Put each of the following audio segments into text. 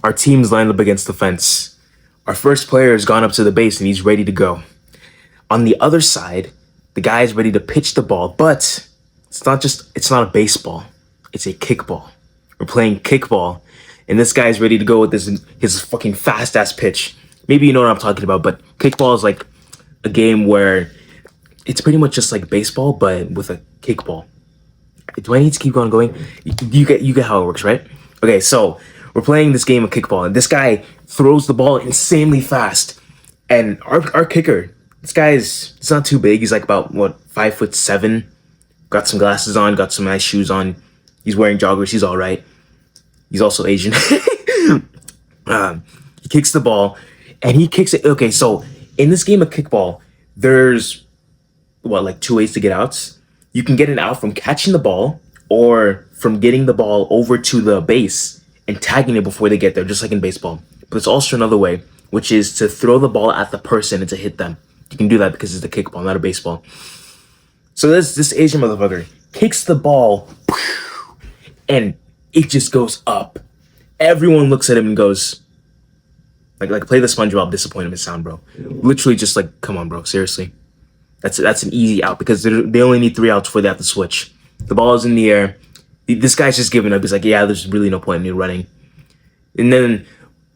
Our team's lined up against the fence. Our first player has gone up to the base and he's ready to go. On the other side, the guy is ready to pitch the ball, but it's not a baseball. It's a kickball. We're playing kickball, and this guy's ready to go with his fucking fast-ass pitch. Maybe you know what I'm talking about, but kickball is like a game where it's pretty much just like baseball, but with a kickball. Do I need to keep on going? You get how it works, right? Okay, so we're playing this game of kickball, and this guy throws the ball insanely fast. And our kicker, this guy it's not too big. He's like about 5'7". Got some glasses on, got some nice shoes on. He's wearing joggers. He's all right. He's also Asian. He kicks the ball, and he kicks it. Okay, so in this game of kickball, there's like 2 ways to get outs. You can get an out from catching the ball or from getting the ball over to the base and tagging it before they get there, just like in baseball. But there's also another way, which is to throw the ball at the person and to hit them. You can do that because it's a kickball, not a baseball. So this Asian motherfucker kicks the ball, and it just goes up. Everyone looks at him and goes, like play the SpongeBob disappointment sound, bro. Literally just like, come on, bro, seriously. That's an easy out because they only need 3 outs before they have to switch. The ball is in the air. This guy's just giving up. He's like, yeah, there's really no point in me running. And then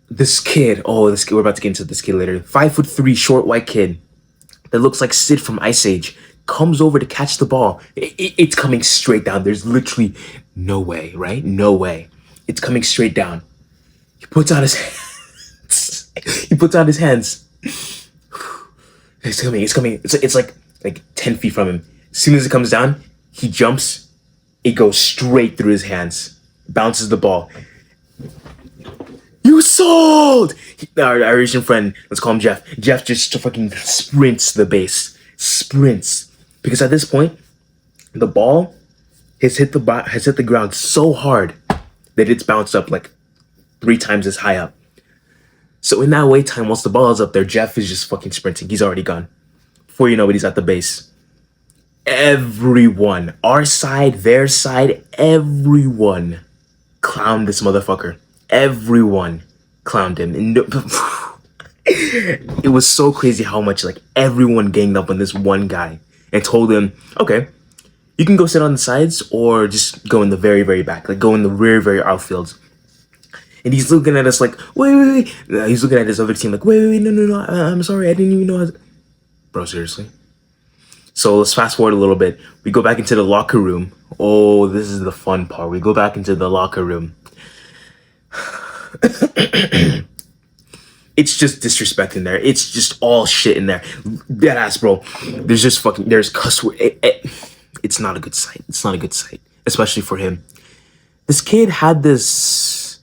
this kid, we're about to get into this kid later. 5'3", short white kid that looks like Sid from Ice Age comes over to catch the ball. It's coming straight down. There's literally no way, right? No way. It's coming straight down. He puts out his hands. It's coming. It's like 10 feet from him. As soon as it comes down, he jumps. It goes straight through his hands. Bounces the ball. You sold! Our Asian friend, let's call him Jeff. Jeff just fucking sprints the base. Sprints. Because at this point, the ball has hit the ground so hard that it's bounced up like 3 times as high up. So in that wait time, once the ball is up there, Jeff is just fucking sprinting. He's already gone. Before you know it, he's at the base. Everyone, our side, their side, everyone clowned this motherfucker. Everyone clowned him. And it was so crazy how much like everyone ganged up on this one guy and told him, okay, you can go sit on the sides or just go in the very, very back. Like go in the very, very outfield. And he's looking at us like, wait. He's looking at his other team like, wait, no, I'm sorry, I didn't even know. Bro, seriously? So let's fast forward a little bit. We go back into the locker room. Oh, this is the fun part. We go back into the locker room. It's just disrespect in there. It's just all shit in there. Deadass, bro. There's cuss word. It's not a good sight. It's not a good sight, especially for him. This kid had this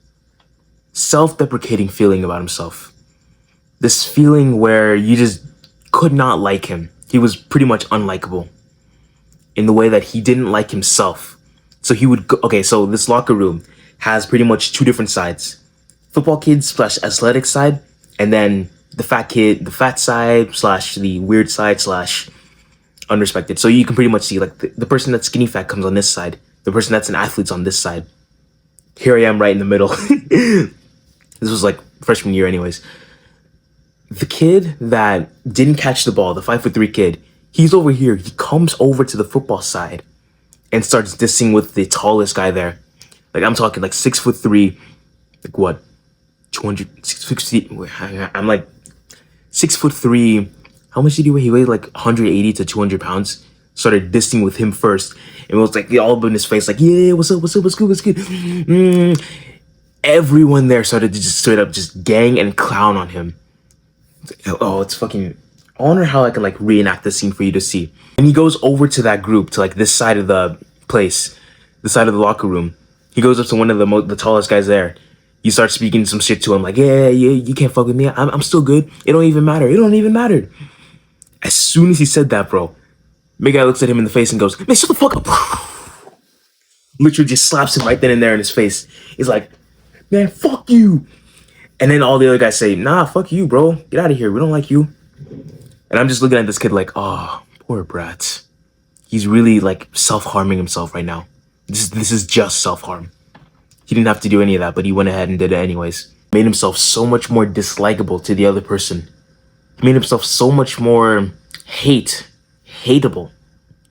self-deprecating feeling about himself. This feeling where you just could not like him. He was pretty much unlikable in the way that he didn't like himself. So he would go, okay, so this locker room has pretty much 2 different sides. Football kids / athletic side, and then the fat side / the weird side / unrespected. So you can pretty much see like the person that's skinny fat comes on this side. The person that's an athlete's on this side. Here I am right in the middle. This was like freshman year anyways. The kid that didn't catch the ball, the 5'3" kid, he's over here. He comes over to the football side and starts dissing with the tallest guy there. Like I'm talking like 6'3", like what? 260. I'm like 6'3". How much did he weigh? He weighed like 180 to 200 pounds. Started dissing with him first. And it was like all up in his face, like, yeah, what's up, what's good? Everyone there started to just straight up just gang and clown on him. Oh, it's fucking... I wonder how I can like reenact the scene for you to see. And he goes over to that group, to like this side of the place, the side of the locker room. He goes up to one of the tallest guys there. He starts speaking some shit to him like, yeah, you can't fuck with me. I'm still good. It don't even matter. As soon as he said that, bro, big guy looks at him in the face and goes, man, shut the fuck up. Literally just slaps him right then and there in his face. He's like, man, fuck you. And then all the other guys say, nah, fuck you, bro. Get out of here. We don't like you. And I'm just looking at this kid like, oh, poor brat. He's really like self-harming himself right now. This is just self-harm. He didn't have to do any of that, but he went ahead and did it anyways. Made himself so much more dislikable to the other person. He made himself so much more hateable.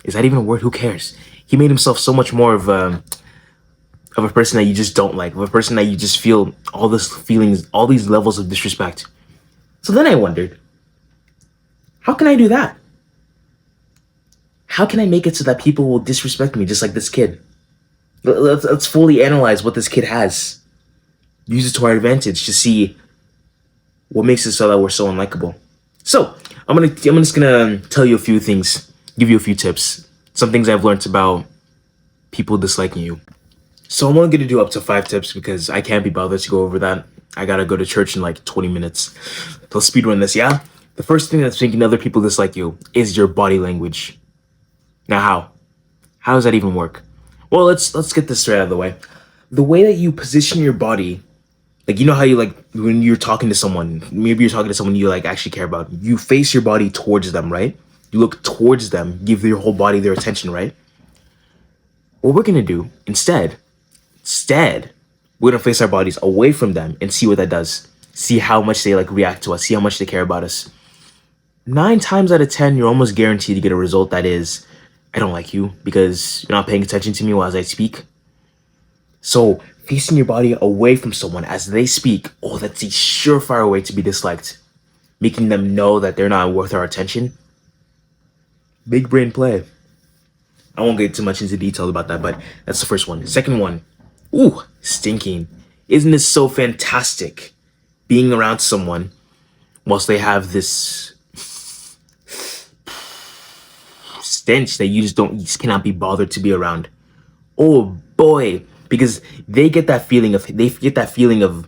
Is that even a word? Who cares? He made himself so much more of a person that you just don't like, of a person that you just feel all these feelings, all these levels of disrespect. So then I wondered, how can I do that? How can I make it so that people will disrespect me just like this kid? Let's fully analyze what this kid has. Use it to our advantage to see what makes it so that we're so unlikable. So I'm just gonna tell you a few things, give you a few tips, some things I've learned about people disliking you. So I'm only gonna do up to 5 tips because I can't be bothered to go over that. I gotta go to church in like 20 minutes. So let's speedrun this, yeah? The first thing that's making other people dislike you is your body language. Now how? How does that even work? Well, let's get this straight out of the way. The way that you position your body, like, you know how you, like, when you're talking to someone, maybe you're talking to someone you like actually care about, you face your body towards them, right? You look towards them, give your whole body their attention, right? What we're gonna do instead, we're gonna face our bodies away from them and see what that does. See how much they like react to us, see how much they care about us. 9 times out of 10, you're almost guaranteed to get a result that is, I don't like you because you're not paying attention to me while I speak. So facing your body away from someone as they speak, oh, that's a surefire way to be disliked. Making them know that they're not worth our attention. Big brain play. I won't get too much into detail about that, but that's the first one. Second one, ooh, stinking. Isn't it so fantastic being around someone whilst they have this stench that you just cannot be bothered to be around? Oh boy, because they get that feeling of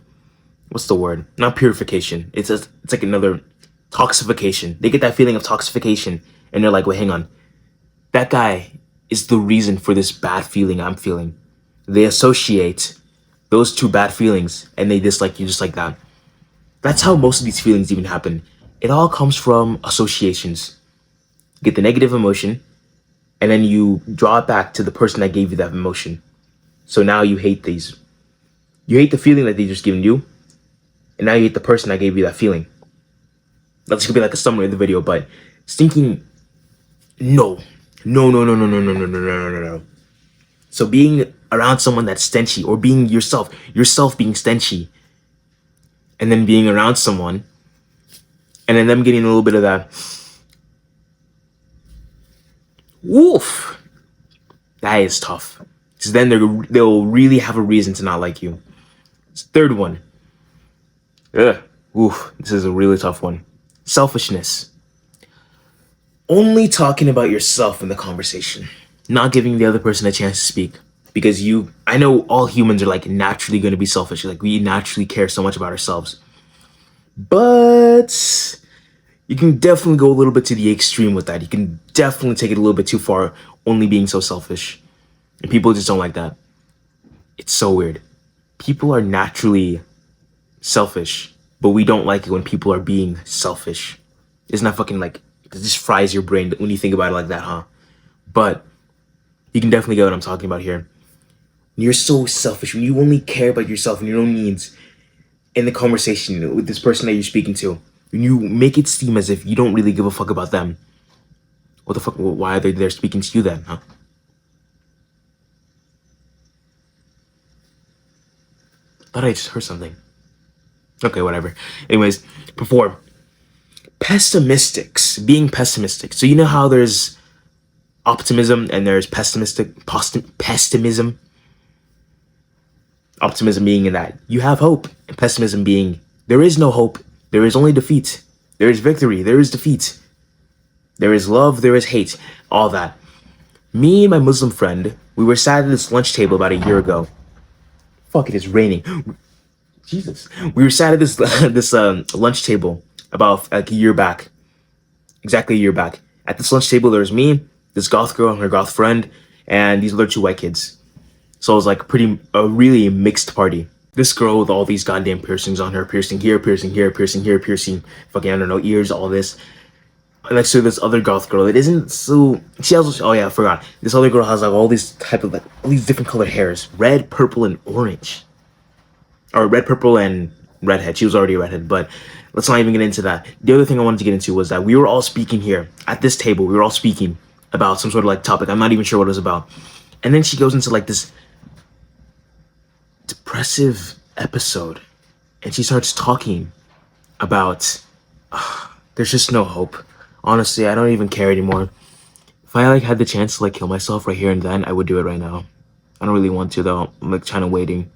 what's the word? Not purification. It's like another toxification. They get that feeling of toxification and they're like, wait, hang on. That guy is the reason for this bad feeling I'm feeling. They associate those two bad feelings and they dislike you just like that. That's how most of these feelings even happen. It all comes from associations. You get the negative emotion and then you draw it back to the person that gave you that emotion. So now you hate these. You hate the feeling that they just given you, and now you hate the person that gave you that feeling. That's gonna be like a summary of the video, but stinking, no. So being around someone that's stenchy, or being yourself being stenchy, and then being around someone, and then them getting a little bit of that, woof, that is tough. Because then they'll really have a reason to not like you. Third one. This is a really tough one. Selfishness. Only talking about yourself in the conversation. Not giving the other person a chance to speak. Because I know all humans are like naturally going to be selfish. Like we naturally care so much about ourselves. But you can definitely go a little bit to the extreme with that. You can definitely take it a little bit too far, only being so selfish. And people just don't like that. It's so weird. People are naturally selfish, but we don't like it when people are being selfish. Isn't that fucking like, it just fries your brain when you think about it like that, huh? But you can definitely get what I'm talking about here. When you're so selfish, when you only care about yourself and your own needs in the conversation with this person that you're speaking to, when you make it seem as if you don't really give a fuck about them, what the fuck, why are they there speaking to you then, huh? Thought I just heard something. Okay, whatever. Anyways, perform. Being pessimistic. So you know how there's optimism and there's pessimism. Optimism being in that you have hope, and pessimism being there is no hope. There is only defeat. There is victory. There is defeat. There is love. There is hate. All that. Me and my Muslim friend, we were sat at this lunch table about a year ago. Fuck, it is raining. Jesus. We were sat at this lunch table about like a year back. Exactly a year back. At this lunch table, there was me, this goth girl and her goth friend, and these other 2 white kids. So it was like a really mixed party. This girl with all these goddamn piercings on her, piercing here, piercing here, piercing here, piercing fucking, I don't know, ears, all this. Next to this other goth girl, it isn't so. She has. Oh yeah, I forgot. This other girl has like all these type of like all these different colored hairs: red, purple, and orange, or red, purple, and redhead. She was already a redhead, but let's not even get into that. The other thing I wanted to get into was that we were all speaking here at this table. We were all speaking about some sort of like topic. I'm not even sure what it was about. And then she goes into like this depressive episode, and she starts talking about there's just no hope. Honestly, I don't even care anymore. If I like had the chance to like kill myself right here and then, I would do it right now. I don't really want to though. I'm like kind of waiting.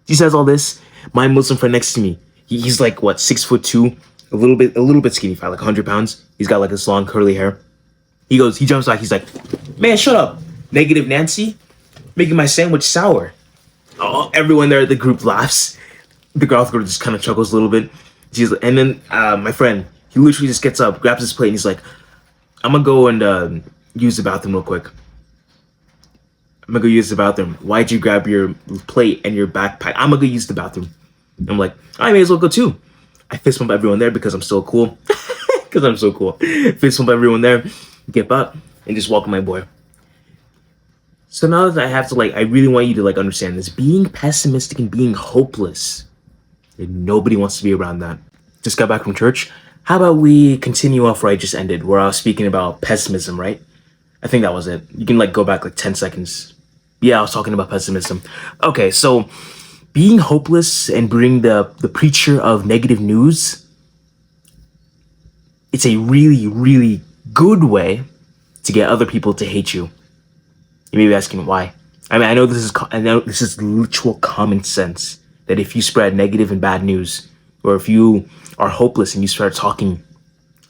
She says all this. My Muslim friend next to me, he's like what, 6'2", a little bit skinny fat, like 100 pounds. He's got like this long curly hair. He jumps back. He's like, man, shut up, negative Nancy, making my sandwich sour. Oh, everyone there at the group laughs. The girl just kind of chuckles a little bit. And then my friend, he literally just gets up, grabs his plate, and he's like, I'm gonna go and use the bathroom real quick. I'm gonna go use the bathroom. Why'd you grab your plate and your backpack? I'm gonna go use the bathroom. And I'm like, I may as well go too. I fist bump everyone there because I'm so cool. Because I'm so cool. Fist bump everyone there, get up, and just welcome my boy. So now that I have to like, I really want you to like understand this. Being pessimistic and being hopeless, nobody wants to be around that. Just got back from church. How about we continue off where I just ended, where I was speaking about pessimism, right? I think that was it. You can like go back like 10 seconds. Yeah, I was talking about pessimism. Okay, so being hopeless and being the preacher of negative news, it's a really, really good way to get other people to hate you. You may be asking why. I mean, I know this is literal common sense that if you spread negative and bad news, or if you are hopeless and you start talking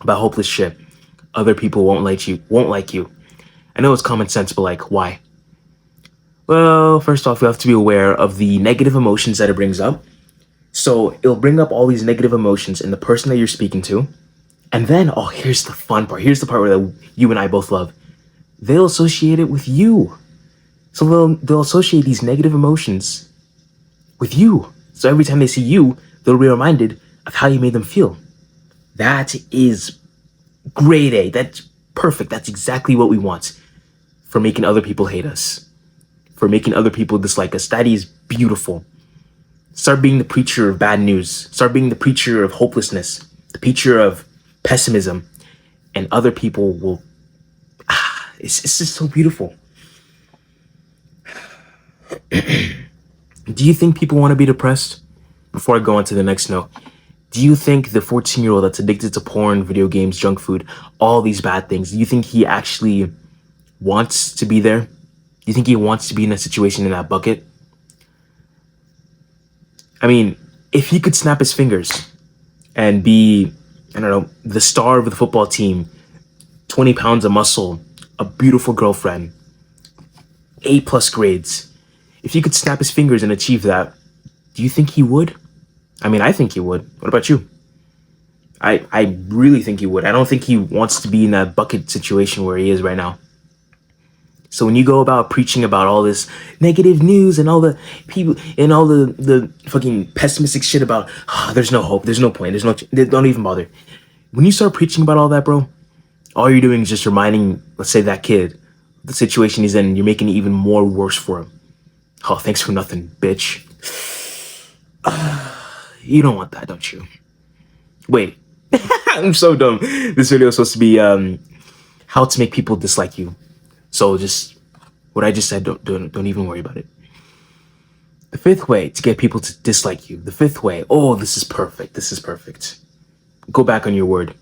about hopeless shit, other people won't like you. I know it's common sense, but like, why? Well, first off, you have to be aware of the negative emotions that it brings up. So it'll bring up all these negative emotions in the person that you're speaking to. And then, oh, here's the fun part. Here's the part where you and I both love. They'll associate it with you. So they'll associate these negative emotions with you. So every time they see you, they'll be reminded of how you made them feel. That is grade A. That's perfect. That's exactly what we want for making other people hate us, for making other people dislike us. That is beautiful. Start being the preacher of bad news. Start being the preacher of hopelessness, the preacher of pessimism, and other people will. It's just so beautiful. Do you think people want to be depressed? Before I go on to the next note, do you think the 14-year-old that's addicted to porn, video games, junk food, all these bad things, do you think he actually wants to be there? Do you think he wants to be in that situation, in that bucket? I mean, if he could snap his fingers and be, I don't know, the star of the football team, 20 pounds of muscle, a beautiful girlfriend, A+ grades, if he could snap his fingers and achieve that, do you think he would? I mean, I think he would. What about you? I really think he would. I don't think he wants to be in that bucket situation where he is right now. So when you go about preaching about all this negative news and all the people and all the fucking pessimistic shit about there's no hope, there's no point, don't even bother. When you start preaching about all that, bro, all you're doing is just reminding, let's say, that kid the situation he's in, and you're making it even more worse for him. Oh, thanks for nothing, bitch. You don't want that, don't you? Wait, I'm so dumb. This video is supposed to be how to make people dislike you. So just what I just said, don't even worry about it. The fifth way to get people to dislike you. The fifth way. Oh, this is perfect. This is perfect. Go back on your word.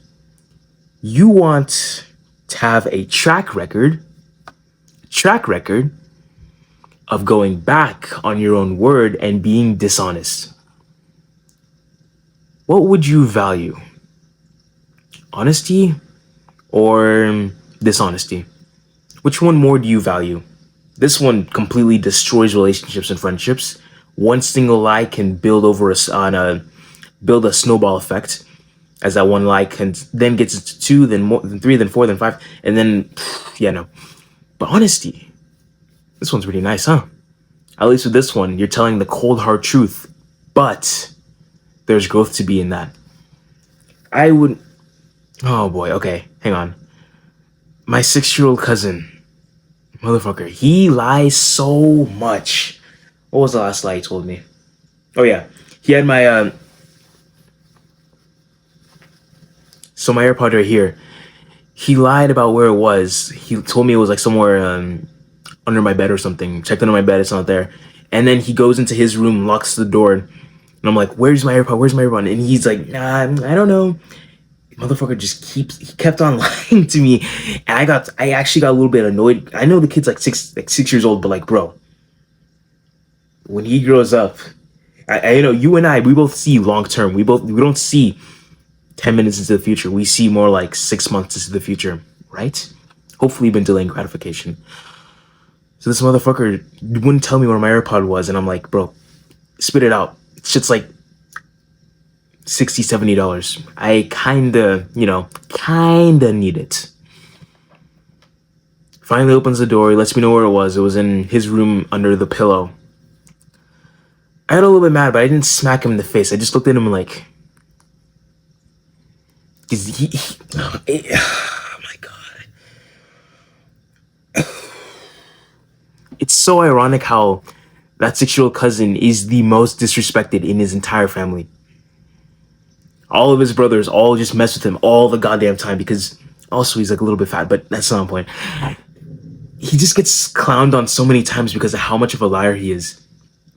You want to have a track record of going back on your own word and being dishonest. What would you value? Honesty or dishonesty? Which one more do you value? This one completely destroys relationships and friendships. One single lie can build build a snowball effect, as that one lie can then gets to 2, then more, then 3, then 4, then 5, and then no. But honesty, this one's really nice, huh? At least with this one, you're telling the cold hard truth, but there's growth to be in that. I would. Oh boy. Okay, hang on. My 6-year-old cousin. Motherfucker, he lies so much. What was the last lie he told me? Oh yeah, He had my so my AirPod right here. He lied about where it was. He told me it was like somewhere under my bed or something. Checked under my bed, it's not there. And then he goes into his room, locks the door, and I'm like, "Where's my AirPod? Where's my AirPod?" And he's like, "Nah, I don't know." Motherfucker just he kept on lying to me, and I actually got a little bit annoyed. I know the kid's like 6 years old, but like, bro, when he grows up, I you know, you and I, we both see long term. We don't see 10 minutes into the future. We see more like 6 months into the future, right? Hopefully, you've been delaying gratification. So this motherfucker wouldn't tell me where my AirPod was, and I'm like, bro, spit it out. Shit's like $60-$70. I kinda need it. Finally opens the door, he lets me know where it was. It was in his room under the pillow. I got a little bit mad, but I didn't smack him in the face. I just looked at him like, oh my god. It's so ironic how that 6-year-old cousin is the most disrespected in his entire family. All of his brothers all just mess with him all the goddamn time because also he's like a little bit fat, but that's not the point. He just gets clowned on so many times because of how much of a liar he is.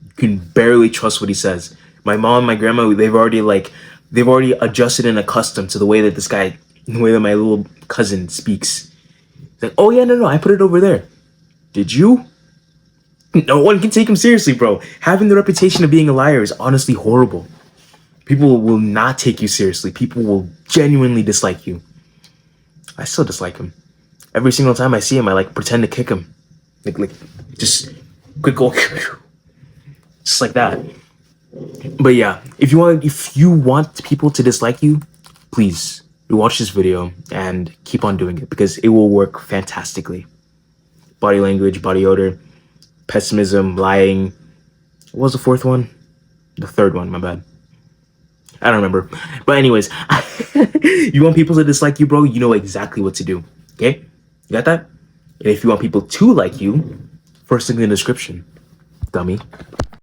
You can barely trust what he says. My mom and my grandma, they've already adjusted and accustomed to the way that the way that my little cousin speaks. It's like, oh yeah, no, I put it over there. Did you? No one can take him seriously, bro. Having the reputation of being a liar is honestly horrible. People will not take you seriously. People will genuinely dislike you. I still dislike him. Every single time I see him, I like pretend to kick him. Like just quick goal. Just like that. But yeah, if you want people to dislike you, please watch this video and keep on doing it because it will work fantastically. Body language, body odor, pessimism, lying. What was the fourth one? The third one, my bad. I don't remember. But anyways, you want people to dislike you, bro, you know exactly what to do. Okay? You got that? And if you want people to like you, first link in the description. Dummy.